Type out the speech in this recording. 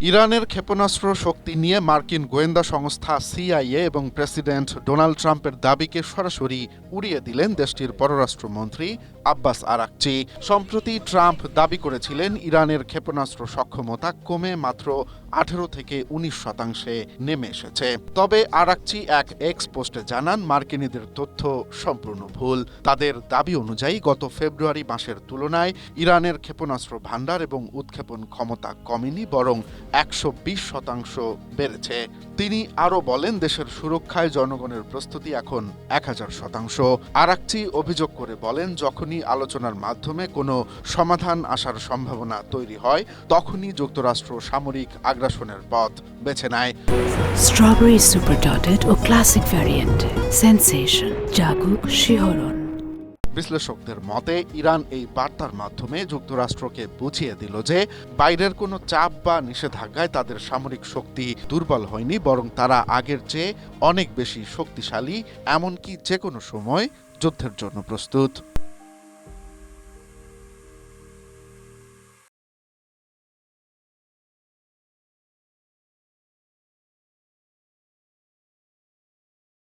ইরানের ক্ষেপণাস্ত্র শক্তি নিয়ে মার্কিন গোয়েন্দা সংস্থা সিআইএ এবং প্রেসিডেন্ট ডোনাল্ড ট্রাম্পের দাবিকে সরাসরি উড়িয়ে দিলেন দেশটির পররাষ্ট্রমন্ত্রী আব্বাস আরাকচি। সম্প্রতি ট্রাম্প দাবি করেছিলেন ইরানের ক্ষেপণাস্ত্র সক্ষমতা কমে মাত্র 18 থেকে 19% নেমে এসেছে। তবে আরাকচি এক এক্স পোস্টে জানান, মার্কিনীদের তথ্য সম্পূর্ণ ভুল। তাদের দাবি অনুযায়ী গত ফেব্রুয়ারি মাসের তুলনায় ইরানের ক্ষেপণাস্ত্র ভান্ডার এবং উৎক্ষেপণ ক্ষমতা কমেনি, বরং 120% বেড়েছে। তিনি আরও বলেন, দেশের সুরক্ষায় জনগণের প্রস্তুতি এখন 1000%। আরাকচি অভিযোগ করে বলেন, যখনই আলোচনার মাধ্যমে কোনো সমাধান আসার সম্ভাবনা তৈরি হয়, তখনই যুক্তরাষ্ট্র সামরিক আগ্রাসনের পথ বেছে নেয়। স্ট্রবেরি সুপার ডটেড ও ক্লাসিক ভ্যারিয়েন্টে সেন্সেশন জাগুক শিহরণ। বিশ্লেষকদের মতে, ইরান এই বার্তার মাধ্যমে যুক্তরাষ্ট্রকে বুঝিয়ে দিল যে বাইরের কোনো চাপ বা নিষেধাজ্ঞায় তাদের সামরিক শক্তি দুর্বল হয়নি, বরং তারা আগের চেয়ে অনেক বেশি শক্তিশালী, এমনকি যে কোনো সময় যুদ্ধের জন্য প্রস্তুত।